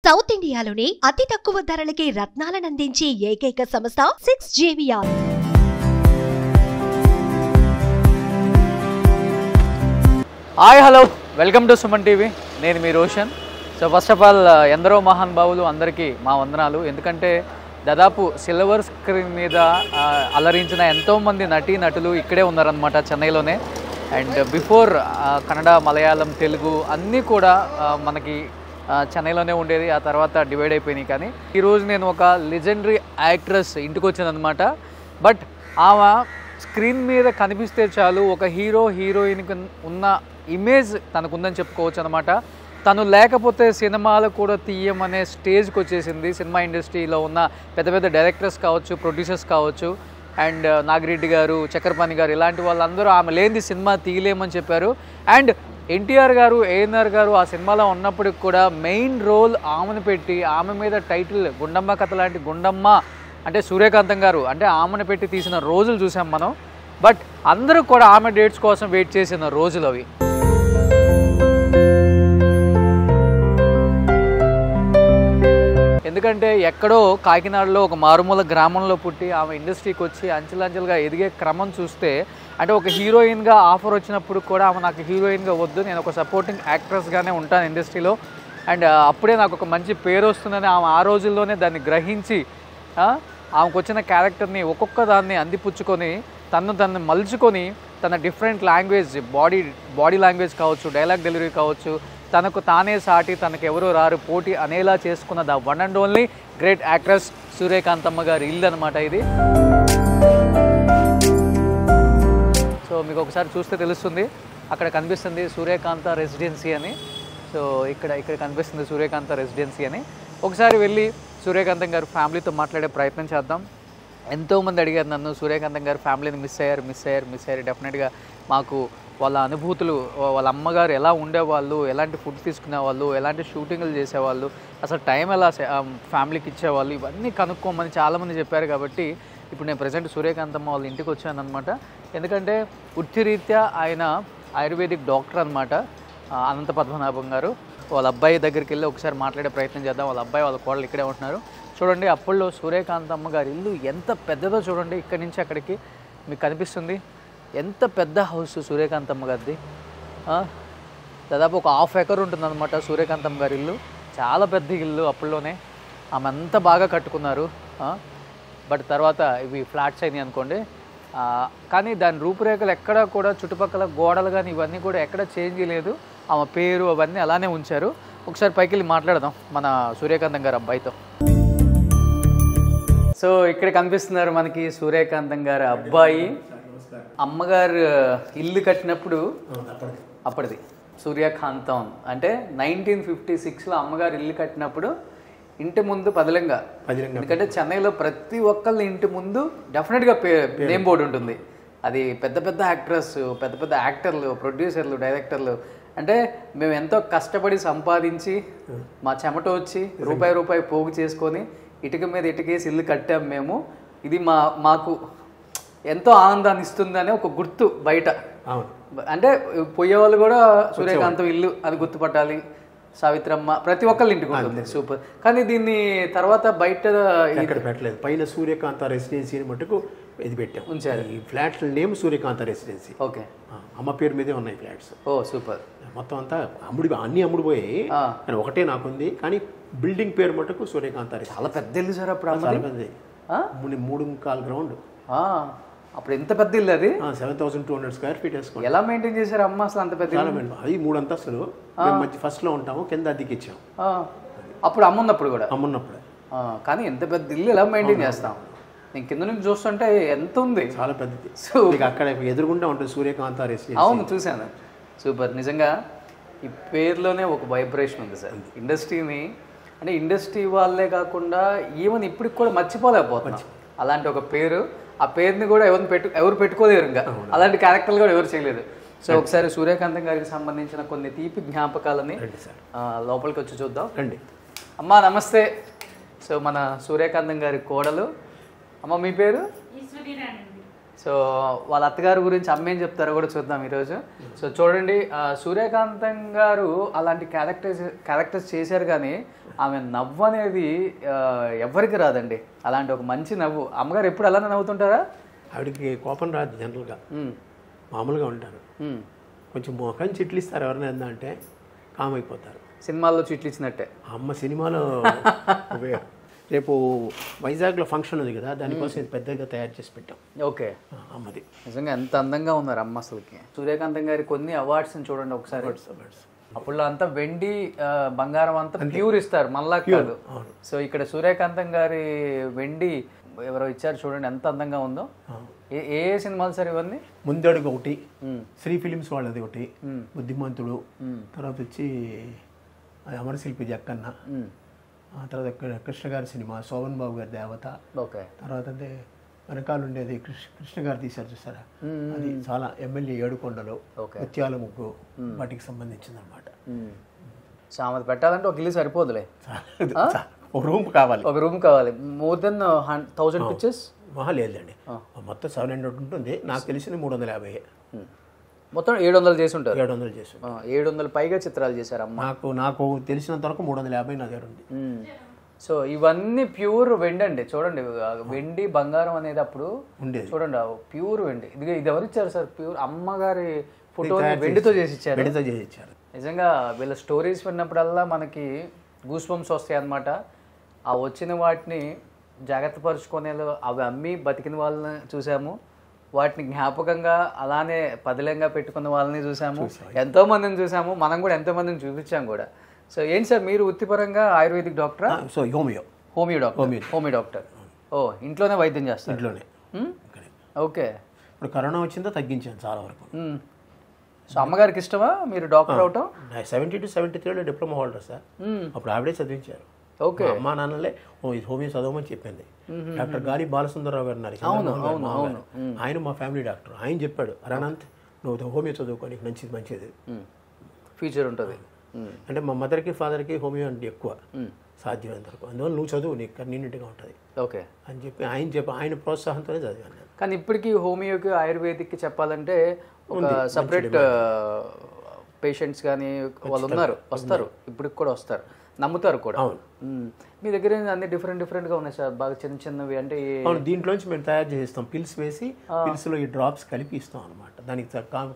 South ఇండియాలోనే అతి తక్కువ ధరలకి రత్నాలనందించే ఏకైక సంస్థ 6JVR. Hi hello welcome to Suman TV. నేను మీ Roshan. So first of all ఎందరో మహానుభావులు అందరికీ మా వందనాలు. ఎందుకంటే దాదాపు సిల్వర్ స్క్రీన్ మీద అలరించిన ఎంతోమంది నటులు ఇక్కడే ఉన్నారనమాట, చెన్నైలోనే. అండ్ బిఫోర్ కన్నడ, మలయాళం, తెలుగు అన్నీ కూడా మనకి చెన్నైలోనే ఉండేది. ఆ తర్వాత డివైడ్ అయిపోయినాయి. కానీ ఈరోజు నేను ఒక లెజెండరీ యాక్ట్రెస్ ఇంటికి వచ్చానమాట. బట్ ఆమె స్క్రీన్ మీద కనిపిస్తే చాలు ఒక హీరోయిన్కి ఉన్న ఇమేజ్ తనకుందని చెప్పుకోవచ్చు అనమాట. తను లేకపోతే సినిమాలు కూడా తీయమనే స్టేజ్కి వచ్చేసింది. సినిమా ఇండస్ట్రీలో ఉన్న పెద్ద పెద్ద డైరెక్టర్స్ కావచ్చు, ప్రొడ్యూసర్స్ కావచ్చు, అండ్ నాగిరెడ్డి గారు, చక్రపాణి గారు, ఇలాంటి వాళ్ళందరూ ఆమె లేనిది సినిమా తీయలేమని చెప్పారు. అండ్ ఎన్టీఆర్ గారు, ఏఎన్ఆర్ గారు ఆ సినిమాలో ఉన్నప్పటికి కూడా మెయిన్ రోల్ ఆమెను పెట్టి, ఆమె మీద టైటిల్ గుండమ్మ కథ లాంటి గుండమ్మ అంటే సూర్యకాంతం గారు అంటే ఆమెను పెట్టి తీసిన రోజులు చూసాం మనం. బట్ అందరూ కూడా ఆమె డేట్స్ కోసం వెయిట్ చేసిన రోజులు అవి. ఎందుకంటే ఎక్కడో కాకినాడలో ఒక మారుమూల గ్రామంలో పుట్టి ఆమె ఇండస్ట్రీకి వచ్చి అంచెలంచెలుగా ఎదిగే క్రమం చూస్తే, అంటే ఒక హీరోయిన్గా ఆఫర్ వచ్చినప్పుడు కూడా ఆమె నాకు హీరోయిన్గా వద్దు, నేను ఒక సపోర్టింగ్ యాక్ట్రెస్గానే ఉంటాను ఇండస్ట్రీలో, అండ్ అప్పుడే నాకు ఒక మంచి పేరు వస్తుందని ఆమె ఆ రోజుల్లోనే దాన్ని గ్రహించి ఆమెకు వచ్చిన క్యారెక్టర్ని ఒక్కొక్క దాన్ని అందిపుచ్చుకొని తను మలుచుకొని తన డిఫరెంట్ లాంగ్వేజ్, బాడీ లాంగ్వేజ్ కావచ్చు, డైలాగ్ డెలివరీ కావచ్చు, తనకు తానే సాటి తనకు ఎవరో రారు పోటీ అనేలా చేసుకున్న the one and only great actress Suryakanthamma గారి ఇల్లు అనమాట ఇది. సో మీకు ఒకసారి చూస్తే తెలుస్తుంది, అక్కడ కనిపిస్తుంది సూర్యకాంత రెసిడెన్సీ అని. సో ఇక్కడ కనిపిస్తుంది సూర్యకాంత రెసిడెన్సీ అని. ఒకసారి వెళ్ళి సూర్యకాంతం గారి ఫ్యామిలీతో మాట్లాడే ప్రయత్నం చేద్దాం. ఎంతోమంది అడిగారు నన్ను, సూర్యకాంతం గారి ఫ్యామిలీని మిస్ అయ్యారు. డెఫినెట్గా మాకు వాళ్ళ అనుభూతులు, వాళ్ళ అమ్మగారు ఎలా ఉండేవాళ్ళు, ఎలాంటి ఫుడ్ తీసుకునేవాళ్ళు, ఎలాంటి షూటింగ్లు చేసేవాళ్ళు, అసలు టైం ఎలా ఫ్యామిలీకి ఇచ్చేవాళ్ళు, ఇవన్నీ కనుక్కోమని చాలామంది చెప్పారు. కాబట్టి ఇప్పుడు నేను ప్రజెంట్ సూర్యకాంతమ్మ వాళ్ళ ఇంటికి వచ్చాను అనమాట. ఎందుకంటే వృత్తిరీత్యా ఆయన ఆయుర్వేదిక్ డాక్టర్ అనమాట, అనంత పద్మనాభం గారు. వాళ్ళ అబ్బాయి దగ్గరికి వెళ్ళి ఒకసారి మాట్లాడే ప్రయత్నం చేద్దాం. వాళ్ళ అబ్బాయి, వాళ్ళ కోడలు ఇక్కడే ఉంటున్నారు. చూడండి అప్పట్లో సూర్యకాంతమ్మ గారి ఇల్లు ఎంత పెద్దదో చూడండి. ఇక్కడి నుంచి అక్కడికి మీకు కనిపిస్తుంది. ఎంత పెద్ద హౌస్ సూర్యకాంతమ్మ గారిది. దాదాపు ఒక 1/2 ఎకర్ ఉంటుందన్నమాట సూర్యకాంతమ్మ గారి ఇల్లు. చాలా పెద్ద ఇల్లు అప్పట్లోనే. ఆమె అంత బాగా కట్టుకున్నారు. బట్ తర్వాత ఇవి ఫ్లాట్స్ అయినాయి అనుకోండి. కానీ దాని రూపురేఖలు ఎక్కడా కూడా చుట్టుపక్కల గోడలు కానీ ఇవన్నీ కూడా ఎక్కడ చేంజ్ లేదు. ఆమె పేరు అవన్నీ అలానే ఉంచారు. ఒకసారి పైకి వెళ్ళి మాట్లాడదాం మన సూర్యకాంతం గారి అబ్బాయితో. సో ఇక్కడ కనిపిస్తున్నారు మనకి సూర్యకాంతం గారి అబ్బాయి. అమ్మగారు ఇల్లు కట్టినప్పుడు అప్పటిది సూర్యకాంతం అంటే 1956లో అమ్మగారు ఇల్లు కట్టినప్పుడు ఇంటి ముందు పదిలంగా, ఎందుకంటే చెన్నైలో ప్రతి ఒక్కళ్ళ ఇంటి ముందు డెఫినెట్గా నేమ్ బోర్డు ఉంటుంది. అది పెద్ద పెద్ద యాక్ట్రెస్, పెద్ద పెద్ద యాక్టర్లు, ప్రొడ్యూసర్లు, డైరెక్టర్లు. అంటే మేము ఎంతో కష్టపడి సంపాదించి మా చెమట వచ్చి రూపాయి పోగు చేసుకొని ఇటుక మీద ఇటుకేసి ఇల్లు కట్టాము మేము. ఇది మాకు ఎంతో ఆనందాన్ని ఇస్తుందని ఒక గుర్తు బయట. అంటే పోయేవాళ్ళు కూడా సూర్యకాంతం ఇల్లు అని గుర్తుపట్టాలి. సావిత్రమ్మ ప్రతి ఒక్కళ్ళ ఇంటికి ఉంటుంది. సూపర్. కానీ దీన్ని తర్వాత బయట ఎక్కడ పెట్టలేదు. పైన సూర్యకాంత రెసిడెన్సీ మటుకు ఇది పెట్టాం, ఉంచారు. ఈ ఫ్లాట్స్ నేమ్ సూర్యకాంత రెసిడెన్సీ. ఓకే. అమ్మ పేరు మీదే ఉన్నాయి ఫ్లాట్స్. ఓ సూపర్. మొత్తం అంతా అన్ని అమ్ముడిపోయాయి. కానీ ఒకటే నాకుంది. కానీ బిల్డింగ్ పేరు మటుకు సూర్యకాంత. చాలా పెద్ద ఇల్లు సార్ అప్పుడు. చాలా పెద్దది. 3.25 గ్రౌండ్. అప్పుడు ఎంత పెద్ద ఇల్లు అది? 7,200 స్క్వేర్ ఫీట్ వేసుకోండి. ఎలా మెయింటైన్ చేశారు అమ్మ అసలు అంత పెద్ద? అది 3 అంతస్తులు. ఫస్ట్ లో ఉంటాము, కింద అద్దెకి ఇచ్చాం. అప్పుడు అమ్మున్నప్పుడు కూడా? అమ్మున్నప్పుడు. కానీ ఎంత పెద్ద ఇల్లు ఎలా మెయింటైన్ చేస్తాం? నేను కింద నుంచి చూస్తుంటే ఎంత ఉంది, చాలా పెద్దది. సో అక్కడ ఎదురుగుండా ఉంటుంది సూర్యకాంత రెసిడెన్సీ. అవును, చూశాను. సూపర్. నిజంగా ఈ పేరులోనే ఒక వైబ్రేషన్ ఉంది సార్. ఇండస్ట్రీని అంటే ఇండస్ట్రీ వాళ్ళే కాకుండా ఈవెన్ ఇప్పటికి కూడా మర్చిపోలేకపోతున్నాం అలాంటి ఒక పేరు. ఆ పేరుని కూడా ఎవరు పెట్టుకోలేరు. ఇంకా అలాంటి క్యారెక్టర్లు కూడా ఎవరు చేయలేదు. సో ఒకసారి సూర్యకాంతం గారికి సంబంధించిన కొన్ని తీపి జ్ఞాపకాలని లోపలికి వచ్చి చూద్దాం రండి. అమ్మా నమస్తే. సో మన సూర్యకాంతం గారి కోడలు. అమ్మ మీ పేరు? సో వాళ్ళ అత్తగారి గురించి అమ్మ ఏం చెప్తారో కూడా చూద్దాం ఈరోజు. సో చూడండి, సూర్యకాంతం గారు అలాంటి క్యారెక్టర్స్ చేశారు, కానీ ఆమె నవ్వు అనేది ఎవరికి రాదండి. అలాంటి ఒక మంచి నవ్వు. అమ్మగారు ఎప్పుడు అలానే నవ్వుతుంటారా? ఆవిడకి కోపం రాదు, జనరల్గా మామూలుగా ఉంటారు. కొంచెం మొఖం చిట్లు ఇస్తారు ఎవరైనా అంటే కామ్ అయిపోతారు. సినిమాల్లో చిట్లు ఇచ్చినట్టే అమ్మ సినిమాలో రేపు వైజాగ్లో ఫంక్షన్ ఉంది కదా, దానికోసం ఇది పెద్దగా తయారు చేసి పెట్టాం. ఓకే, అమ్మది నిజంగా ఎంత అందంగా ఉన్నారు అమ్మ అసలుకి. సూర్యకాంతం గారి కొన్ని అవార్డ్స్ని చూడండి ఒకసారి. అప్పుడు అంతా వెండి బంగారం అంతా ప్యూర్ ఇస్తారు, మళ్ళా కాదు. సో ఇక్కడ సూర్యకాంతం గారి వెండి ఎవరో ఇచ్చారు చూడండి, ఎంత అందంగా ఉందో. ఏ సినిమాలు సార్ ఇవన్నీ? ముందడుగు ఒకటి, శ్రీ ఫిలిమ్స్ వాళ్ళది ఒకటి, బుద్ధిమంతుడు, తర్వాత వచ్చి అమరశిల్పి జక్కన్న, తర్వాత కృష్ణ గారి సినిమా శోభన్ బాబు గారి దేవత. ఓకే, తర్వాత అంటే వెనకాల ఉండేది కృష్ణ గారు తీశారు చూసారా, అది చాలా ఎమ్మెల్యే ఏడుకొండలు, ముత్యాల ముగ్గు, వాటికి సంబంధించింది అనమాట. సో ఆమె పెట్టాలంటే ఒక ఇల్లు సరిపోదులే, ఒక రూమ్ కావాలి. ఒక రూమ్ కావాలి. మోర్ దెన్ 1000 పిక్చర్స్ లేదండి, మొత్తం 700 ఉంటుంది. నాకు తెలిసిన 350. మొత్తం 700 చేసి ఉంటారు. 700 చేసి 700 పైగా చిత్రాలు చేశారు అమ్మ. నాకు తెలిసినంత వరకు 350 నా దగ్గర ఉంది. సో ఇవన్నీ ప్యూర్ వెండి అండి. చూడండి, వెండి బంగారం అనేది అప్పుడు ఉండేది. చూడండి, ప్యూర్ వెండి. ఇది ఎవరు ఇచ్చారు సార్? ప్యూర్ అమ్మగారి ఫోటో వెండితో చేసి ఇచ్చారు. నిజంగా వీళ్ళ స్టోరీస్ విన్నప్పుడల్లా మనకి గూస్ బంప్స్ వస్తాయి అన్నమాట. ఆ వచ్చిన వాటిని జాగ్రత్త పరుచుకునే అవి అమ్మి బతికిన వాళ్ళని చూసాము, వాటిని జ్ఞాపకంగా అలానే పదిలంగా పెట్టుకున్న వాళ్ళని చూసాము, ఎంతో మందిని చూసాము, మనం కూడా ఎంతో మందిని చూపించాం కూడా. సో ఏంటి సార్, మీరు వృత్తిపరంగా ఆయుర్వేదిక్ డాక్టరా? So homeo doctor. ఓ, ఇంట్లోనే వైద్యం చేస్తారు? ఇంట్లోనే. ఓకే. ఇప్పుడు కరోనా వచ్చిందో తగ్గించాను చాలా వరకు. సో అమ్మగారికి ఇష్టమా మీరు డాక్టర్ అవటం? 70 to 73 డిప్లొమా హోల్డర్ సార్. అప్పుడు ఆవిడే చదివించారు. ఓకే. అమ్మా నాన్నలే హోమియో చదవమని చెప్పింది. డాక్టర్ గాలి బాలసుందరరావు గారు ఉన్నారు, ఆయన మా ఫ్యామిలీ డాక్టర్. ఆయన చెప్పాడు, అనంత్ నువ్వు హోమియో చదువుకో, నీకు మంచిది ఫ్యూచర్ ఉంటుంది అంటే. మా మదర్కి ఫాదర్కి హోమియో అంటే ఎక్కువ సాధ్యమైనంత వరకు, అందువల్ల నువ్వు చదువు, నీకు కన్వీనియంట్గా ఉంటుంది ఓకే అని చెప్పి ఆయన ప్రోత్సాహంతోనే చదివాను. కానీ ఇప్పటికీ హోమియోకి ఆయుర్వేదిక్కి చెప్పాలంటే ఒక సపరేట్ పేషెంట్స్ కానీ వాళ్ళు ఉన్నారు, వస్తారు, ఇప్పటికి కూడా వస్తారు, నమ్ముతారు కూడా. మీ దగ్గర అన్ని డిఫరెంట్గా ఉన్నాయి సార్, బాగా చిన్నవి. అంటే దీంట్లోంచి మేము తయారు చేస్తాం, పిల్స్ వేసి పిల్స్లో ఈ డ్రాప్స్ కలిపి ఇస్తాం అనమాట. దానికి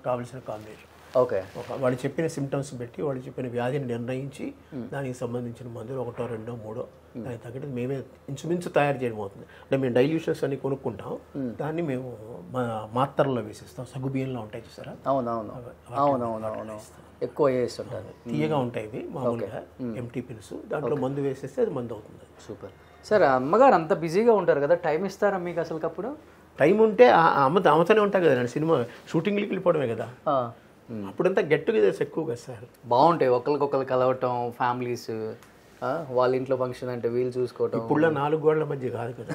కావాల్సిన కాంబినేషన్. ఓకే. వాళ్ళు చెప్పిన సిమ్టమ్స్ పెట్టి వాళ్ళు చెప్పిన వ్యాధిని నిర్ణయించి దానికి సంబంధించిన మందులు 1, 2, 3 దానికి తగ్గట్టు మేమే ఇంచుమించు తయారు చేయడం అవుతుంది. అంటే మేము డైల్యూషన్స్ అన్ని కొనుక్కుంటాం, దాన్ని మేము మాత్రల్లో వేసిస్తాం. సగ్గుబియ్యంలో ఉంటాయి చూసారా, అవునవును, ఎక్కువ వేస్తుంటారు, తీయగా ఉంటాయి ఇవి మామూలుగా ఎంటీ పిల్స్. దాంట్లో మందు వేసేస్తే అది మందు అవుతుంది. సూపర్. సార్ అమ్మగారు అంత బిజీగా ఉంటారు కదా, టైం ఇస్తారా మీకు అసలు? అప్పుడు టైం ఉంటే అమ్మతోనే ఉంటాయి కదా, సినిమా షూటింగ్లకి వెళ్ళిపోవడమే కదా. అప్పుడంతా గెట్ టుగెదర్స్ ఎక్కువ కదా సార్, బాగుంటాయి. ఒకరికొకరు కలవటం, ఫ్యామిలీస్, వాళ్ళ ఇంట్లో ఫంక్షన్ అంటే వీళ్ళు చూసుకోవటం. ఇప్పుడు 4 గోడల మధ్య కాదు కదా.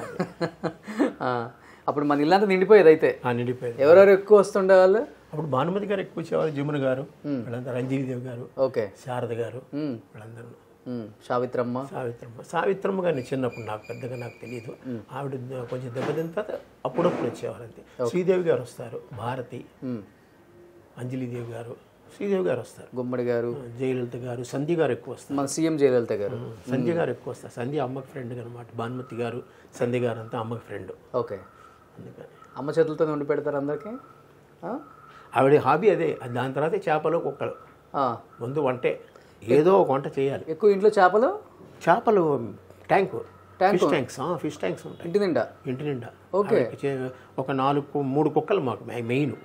అప్పుడు మన ఇల్లంతా నిండిపోయేది. అయితే నిండిపోయేది. ఎవరెవరు ఎక్కువ వస్తుండే వాళ్ళు? అప్పుడు భానుమతి గారు ఎక్కువ వచ్చేవారు, జమున గారు, వీళ్ళంతా రంజీవిదేవి గారు, ఓకే, శారద గారు, వీళ్ళందరూ. సావిత్రమ్మ గారిని చిన్నప్పుడు నాకు పెద్దగా నాకు తెలియదు, ఆవిడ కొంచెం దెబ్బతిన్న తర్వాత అప్పుడప్పుడు వచ్చేవారు అంతే. శ్రీదేవి గారు వస్తారు, భారతి, అంజలిదేవి గారు, శ్రీదేవి గారు వస్తారు, గుమ్మడి గారు, జయలలిత గారు, సంధ్య గారు ఎక్కువ వస్తారు. మన సీఎం జయలలిత గారు, సంధ్య గారు ఎక్కువ వస్తారు. సంధ్య అమ్మకి ఫ్రెండ్ అనమాట. భానుమతి గారు, సంధ్య గారు అంతా అమ్మకి ఫ్రెండ్. ఓకే. అందుకని అమ్మ చేతులతో వండి పెడతారు అందరికీ. ఆవిడ హాబీ అదే. దాని తర్వాత చేపలు, కుక్కలు. ముందు వంటే ఏదో ఒక వంట చేయాలి. ఎక్కువ ఇంట్లో చేపలు ఫిష్ ట్యాంక్స్ ఉంటాయి ఇంటి నిండా. ఓకే. ఒక 3 కుక్కలు మాకు మెయిన్.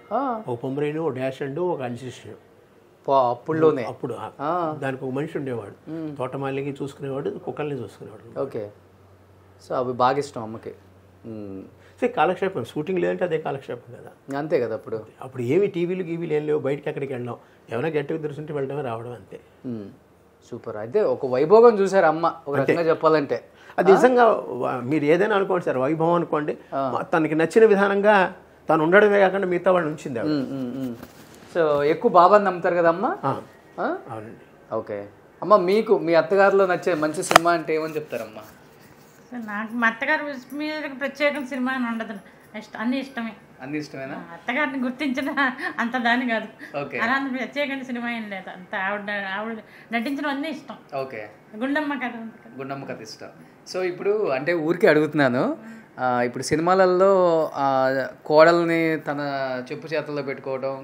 ఒక పొమరేను, ఒక డాష్ అండ్ ఒక అల్సిస్టన్. అప్పుడు దానికి ఒక మనిషి ఉండేవాడు, తోటమాలికి చూసుకునేవాడు, కుక్కల్ని చూసుకునేవాడు. ఓకే. సో అవి బాగా ఇష్టం అమ్మకి. కాలక్షేపం, షూటింగ్ లేదంటే అదే కాలక్షేపం కదా. అంతే కదా. అప్పుడు ఏమి టీవీలు ఏం లేవు, బయటకి ఎక్కడికి వెళ్ళాం, ఏమైనా గట్టిగా దొరుకుతుంటే వెళ్ళడమే రావడం అంతే. సూపర్. అయితే ఒక వైభోగం చూసారు అమ్మ, ఒక రకంగా చెప్పాలంటే. అది నిజంగా మీరు ఏదైనా అనుకోండి సార్, వైభవం అనుకోండి, తనకి నచ్చిన విధానంగా తను ఉండడమే కాకుండా మిగతా వాళ్ళు ఉంచింది. సో ఎక్కువ బాబాని నమ్ముతారు కదా అమ్మ? అవునండి. ఓకే అమ్మ, మీకు మీ అత్తగారిలో నచ్చే మంచి సినిమా అంటే ఏమని చెప్తారమ్మా? నాకు మా అత్తగారు మీద ప్రత్యేక సినిమా అని ఉండదు, అన్నీ ఇష్టమే. అన్ని ఇష్టమేనా? అత్తగారిని గుర్తించిన అంత దాని కాదు, ఓకే అలాంటి ప్రత్యేకంగా సినిమా ఏం లేదు. అంత ఆవిడ నటించడం అన్నీ ఇష్టం. ఓకే, గుండమ్మ కథ గుండమ్మ కథ ఇష్టం. సో ఇప్పుడు అంటే ఊరికే అడుగుతున్నాను, ఇప్పుడు సినిమాలలో కోడల్ని తన చెప్పు చేతుల్లో పెట్టుకోవడం,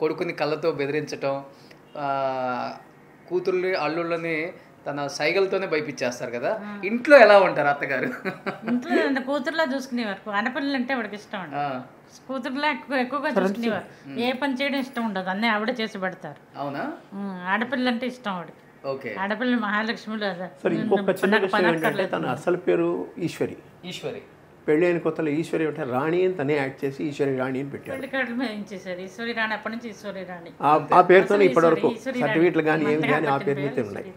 కొడుకుని కళ్ళతో బెదిరించటం, కూతుర్ని అల్లుళ్ళని తన సైగలతోనే భయపించేస్తారు కదా, ఇంట్లో ఎలా ఉంటారు అత్తగారు? ఇంట్లో కూతురులా చూసుకునేవారు. ఆడపిల్లలు అంటే ఆవిడకి ఇష్టం అండి. కూతురులా ఎక్కువగా చూసుకునేవారు. ఏ పని చేయడం ఇష్టం ఉండదు, అన్నీ ఆవిడ చేసి పెడతారు. అవునా? ఆడపిల్లలు అంటే ఇష్టం ఆవిడకి. ఓకే, ఆడపిల్లలు మహాలక్ష్మిలు. ఇంకొక చిన్న విషయం ఏంటంటే తన అసలు పేరు ఈశ్వరి. ఈశ్వరి పెళ్ళి అయిన కొత్తలో ఈశ్వరి అంటే రాణి అని తనే యాక్ట్ చేసి ఈశ్వరి రాణి అని పెట్టాడు. పెళ్లికార్డులు వేయించేశారు ఈశ్వరి రాణి. అప్పటి నుంచి ఈశ్వరి రాణి ఆ పేరుతోనే ఇప్పటివరకు సర్టిఫికెట్లు కానీ ఏమి కానీ ఆ పేరు మీద ఉన్నాయి.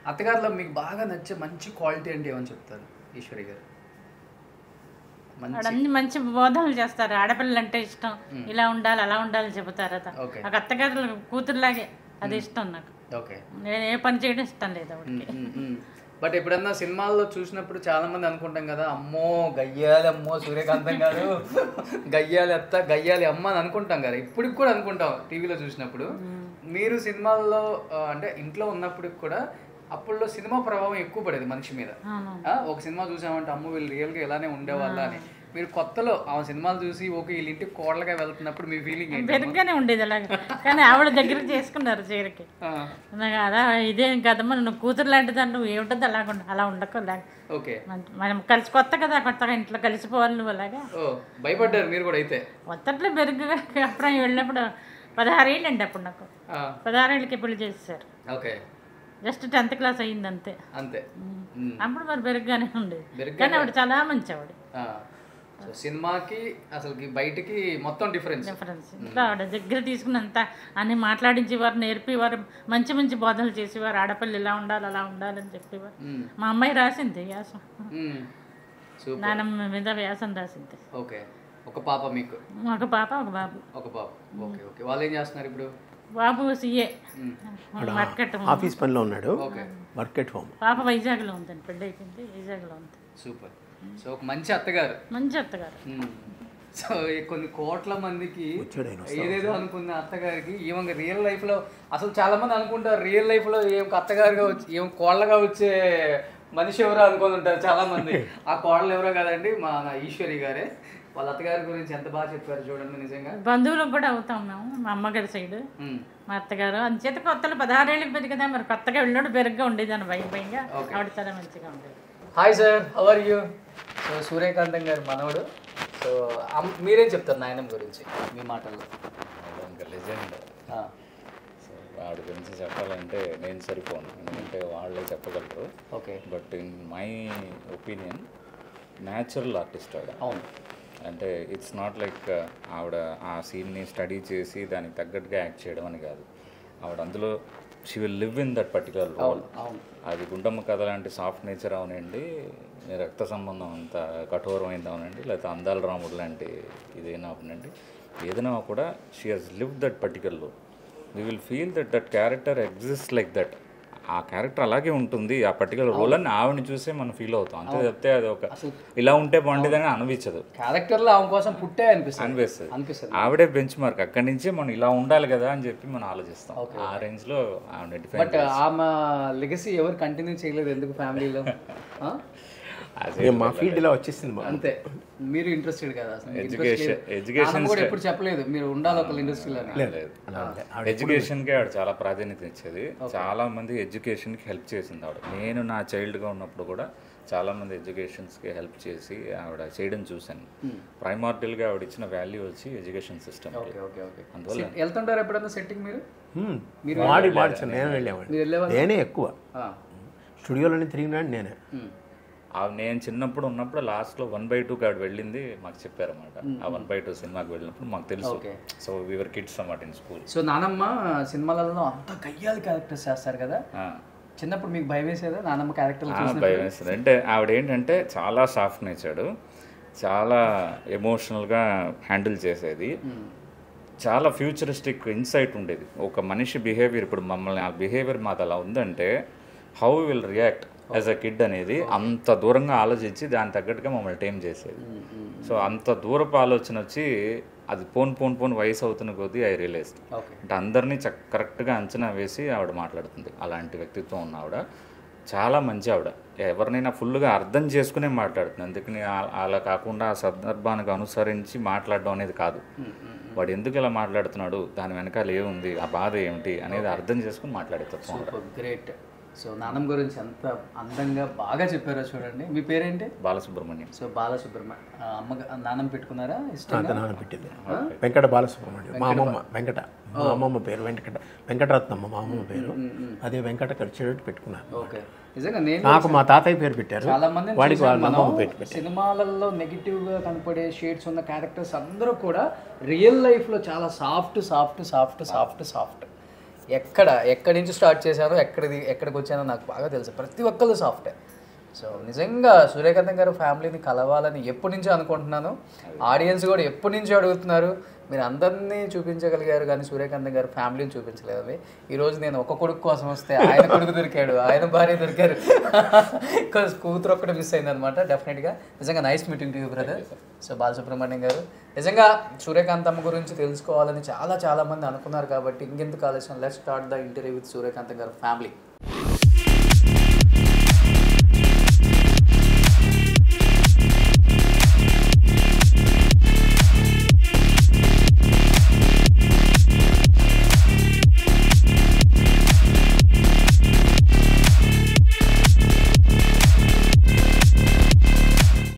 అత్తగారిలో మీకు బాగా నచ్చే మంచి క్వాలిటీ అంటే ఏమని చెప్తారు ఈశ్వరి గారు? అన్ని మంచి బోధనలు చేస్తారు. ఆడపిల్లలు అంటే ఇష్టం, ఇలా ఉండాలి అలా ఉండాలి చెబుతారు. నాకు అత్తగారు కూతురులాగే అది ఇష్టం నాకు. నేను ఏ పని చేయడం ఇష్టం లేదు ఆవిడకి. బట్ ఎప్పుడన్నా సినిమాల్లో చూసినప్పుడు చాలా మంది అనుకుంటాం కదా, అమ్మో గయ్యాలి, అమ్మో సూర్యకాంతం గారు గయ్యాలి అత్త, గయ్యాలి అమ్మ అని అనుకుంటాం కదా, ఇప్పటికి కూడా అనుకుంటాం టీవీలో చూసినప్పుడు. మీరు సినిమాల్లో అంటే ఇంట్లో ఉన్నప్పటికి కూడా అప్పుల్లో సినిమా ప్రభావం ఎక్కువ పడేది మనిషి మీద. ఒక సినిమా చూసామంటే అమ్మ వీళ్ళు రియల్గా ఇలానే ఉండేవాళ్ళ అని. మీరు కొత్తలో ఆ సినిమాలు చూసి ఓకే వీళ్ళ ఇంటికి కోడలుగా వెళ్తున్నప్పుడు మీ ఫీలింగ్ ఏంటి? బెరుగ్గానే ఉండేది అలాగే, కానీ ఆవిడ దగ్గరికి చేసుకున్నారు చీరకి. అలా ఇదేం కదమ్మా, నువ్వు కూతురు లాంటిది నువ్వు ఏమిటది అలా ఉండకు. ఓకే, మనం కలిసి కొత్త కదా, కొత్తగా ఇంట్లో కలిసిపోవాలి నువ్వు అలాగా. భయపడ్డారు మీరు కూడా అయితే? కొత్తట్లో బెరుగ్గా అప్పుడు వెళ్ళినప్పుడు 16 ఏళ్ళు అండి అప్పుడు నాకు. 16 ఏళ్ళకి పెళ్లి చేసేసారు. ఓకే, జస్ట్ 10th క్లాస్ అయ్యింది అంతే. అప్పుడు మరి బెరుగ్గానే ఉండేది, కానీ ఆవిడ చాలా మంచి ఆవిడ. సినిమాకి అసలు బయటికి మొత్తం డిఫరెన్స్. ఇంకా ఆవిడ దగ్గర తీసుకున్నంత అన్ని మాట్లాడించేవారు, నేర్పేవారు, మంచి మంచి బోధనలు చేసేవారు. ఆడపిల్ల ఇలా ఉండాలి అలా ఉండాలని చెప్పేవారు. మా అమ్మాయి రాసింది వ్యాసం, నానమ్మ మీద వ్యాసం రాసింది. ఓకే, ఒక పాప మీకు? ఒక పాప ఒక బాబు. ఒక పాప. ఓకే ఓకే, వాళ్ళు ఏం చేస్తున్నారు ఇప్పుడు? బాబు CA ఆఫీస్ పనిలో ఉన్నాడు, వర్క్ ఎట్ హోమ్. పాప వైజాగ్లో ఉందండి, పెళ్ళి అయిపోయింది, వైజాగ్లో ఉంది. సూపర్. సో ఒక మంచి అత్తగారు. మంచి అత్తగారు. సో కొన్ని కోట్ల మందికి ఏదేదో అనుకున్న అత్తగారికి ఈమె రియల్ లైఫ్లో అసలు చాలా మంది అనుకుంటారు రియల్ లైఫ్లో ఏం అత్తగారుగా వచ్చి ఏం కోళ్ళగా వచ్చే మనిషి ఎవరో అనుకుని ఉంటారు చాలా మంది. ఆ కోడలు ఎవరో కదండి మా ఈశ్వరి గారే. వాళ్ళ అత్తగారి గురించి ఎంత బాగా చెప్పారు చూడండి. నిజంగా బంధువులకు కూడా అవుతాం మేము, మా అమ్మగారి సైడ్ మా అత్తగారు. అందుచేత కొత్తలు 16 ఏళ్ళకి పెరిగి కదా, మరి కొత్తగా వెళ్ళాడు బెరుగ్గా ఉండేది అని భయంగా. ఆవిడ చాలా మంచిగా ఉండేది. Hi sir, how are you? So Suryakantham garu మనవడు. సో మీరేం చెప్తారు నాయనమ్మ గురించి మీ మాటల్లో? ఇంకా లెజెండ్. సో వాడి గురించి చెప్పాలంటే నేను సరిపోను, ఎందుకంటే వాళ్ళే చెప్పగలరు. Okay, but in my opinion natural artist ఆవిడ. అవును, అంటే ఇట్స్ నాట్ లైక్ ఆవిడ ఆ సీన్ని స్టడీ చేసి దానికి తగ్గట్టుగా యాక్ట్ చేయడం అని కాదు. ఆవిడ అందులో she will live in that particular role. అది గుండమ్మ కథ లాంటి సాఫ్ట్ నేచర్ అవునండి, రక్త సంబంధం అంత కఠోరమైంది అవునండి, లేకపోతే అందాల రాముడు లాంటి ఇదైనా అవునండి, ఏదైనా కూడా she has live that particular role. We will feel that that character exist like that. ఆ క్యారెక్టర్ అలాగే ఉంటుంది ఆ పర్టికులర్ రోల్ అని ఆవిడని చూసే మనం ఫీల్ అవుతాం. అంతే చెప్తే అది ఒక ఇలా ఉంటే బాగుండేదని అనిపించదు. క్యారెక్టర్లో ఆమె కోసం పుట్టే అనిపిస్తుంది. ఆవిడే బెంచ్ మార్క్. అక్కడి నుంచి మనం ఇలా ఉండాలి కదా అని చెప్పి మనం ఆలోచిస్తాం. ఆ రేంజ్ లో ఆవిడ డిఫైన్. బట్ ఆమె లెగసీ ఎవరు కంటిన్యూ చేయలేదు ఎందుకు ఫ్యామిలీలో? మా ఫీల్డ్ ఇలా వచ్చేసింది అంతే. మీరు ఇంట్రెస్టెడ్ కదా? ఎడ్యుకేషన్ కూడా ఎప్పుడు చెప్పలేదు మీరు ఉండాలి ఒక ఇండస్ట్రీలో. ఎడ్యుకేషన్కే ఆవిడ చాలా ప్రాధాన్యత ఇచ్చేది. చాలా మంది ఎడ్యుకేషన్కి హెల్ప్ చేసింది ఆవిడ. నేను నా చైల్డ్గా ఉన్నప్పుడు కూడా చాలా మంది ఎడ్యుకేషన్స్కి హెల్ప్ చేసి ఆవిడ చేయడం చూశాను. ప్రైమార్డియల్గా ఆవిడ ఇచ్చిన వాల్యూ వచ్చి ఎడ్యుకేషన్ సిస్టమ్. అందువల్ల వెళ్తుంటారు ఎప్పుడన్నా సెట్టింగ్ మీరు? నేనే ఎక్కువ స్టూడియోలోనే తిరిగినాడు నేనే. నేను చిన్నప్పుడు ఉన్నప్పుడు లాస్ట్లో 1/2 ఆవిడ వెళ్ళింది మాకు చెప్పారన్నమాట. ఆ 1/2 సినిమాకి వెళ్ళినప్పుడు మాకు తెలుసు. సో వీవర్ కిడ్స్ అన్నమాట ఇన్ స్కూల్. సో నానమ్మ సినిమాలలో అంత గయ్యాలి క్యారెక్టర్స్ చేస్తారు కదా, చిన్నప్పుడు మీకు భయం వేసేదా నానమ్మ క్యారెక్టర్? భయం వేస్తుంది. అంటే ఆవిడ ఏంటంటే చాలా సాఫ్ట్ నేచర్డ్, చాలా ఎమోషనల్గా హ్యాండిల్ చేసేది, చాలా ఫ్యూచరిస్టిక్ ఇన్సైట్ ఉండేది. ఒక మనిషి బిహేవియర్, ఇప్పుడు మమ్మల్ని ఆ బిహేవియర్ మాది అలా ఉందంటే how will react as a kid అనేది అంత దూరంగా ఆలోచించి దాని తగ్గట్టుగా మమ్మల్ని టైం చేసేది. సో అంత దూరపు ఆలోచన వచ్చి అది పోన్ వయసు అవుతున్న కొద్దీ ఐ రియలైజ్ అంటే అందరినీ కరెక్ట్గా అంచనా వేసి ఆవిడ మాట్లాడుతుంది. అలాంటి వ్యక్తిత్వం ఉన్న ఆవిడ, చాలా మంచి ఆవిడ. ఎవరినైనా ఫుల్గా అర్థం చేసుకునే మాట్లాడుతుంది. అందుకని అలా కాకుండా ఆ సందర్భానికి అనుసరించి మాట్లాడడం అనేది కాదు. వాడు ఎందుకు ఇలా మాట్లాడుతున్నాడు, దాని వెనకాల ఏముంది, ఆ బాధ ఏమిటి అనేది అర్థం చేసుకుని మాట్లాడేది. గ్రేట్. సో నాన్నమ్మ గురించి ఎంత అందంగా బాగా చెప్పారో చూడండి. మీ పేరేంటి? బాలసుబ్రహ్మణ్యం. సో బాలసుబ్రహ్మణ్యం. నాన్నమ్మ పెట్టుకున్నారా ఇష్టంగా? నాన్న పెట్టింది వెంకట బాలసుబ్రహ్మణ్యం. మా అమ్మమ్మ వెంకట, మా అమ్మమ్మ పేరు వెంకటరత్నమ్మ మా అమ్మమ్మ పేరు. అదే వెంకట ఖర్చు పెట్టుకున్నాను. ఓకే. నిజంగా నేను నాకు మా తాతయ్య పేరు పెట్టారు, చాలా మంది వాడికి వాళ్ళ అమ్మమ్మ పేరు పెట్టారు. సినిమాలలో నెగిటివ్ గా కనపడే షేడ్స్ ఉన్న క్యారెక్టర్స్ అందరూ కూడా రియల్ లైఫ్ లో చాలా soft soft soft soft soft. ఎక్కడి నుంచి స్టార్ట్ చేశానో ఎక్కడికి వచ్చానో నాకు బాగా తెలుసు. ప్రతి ఒక్కళ్ళు సాఫ్టే. సో నిజంగా సూర్యకాంతం గారు ఫ్యామిలీని కలవాలని ఎప్పటి నుంచో అనుకుంటున్నాను. ఆడియన్స్ కూడా ఎప్పటి నుంచో అడుగుతున్నారు. మీరు అందరినీ చూపించగలిగారు కానీ సూర్యకాంతం గారు ఫ్యామిలీని చూపించలేదు. ఈరోజు నేను ఒక కొడుకు కోసం వస్తే ఆయన కొడుకు దొరికాడు, ఆయన భార్య దొరికారు. కూతురు ఒక్కటే మిస్ అయింది అనమాట. డెఫినెట్గా నిజంగా nice meeting to you brother. So Balasubrahmanyam గారు, నిజంగా సూర్యకాంతమ్మ గురించి తెలుసుకోవాలని చాలా మంది అనుకున్నారు కాబట్టి ఇంకెందుకు ఆలస్యం, let's start the interview with Suryakantham garu family.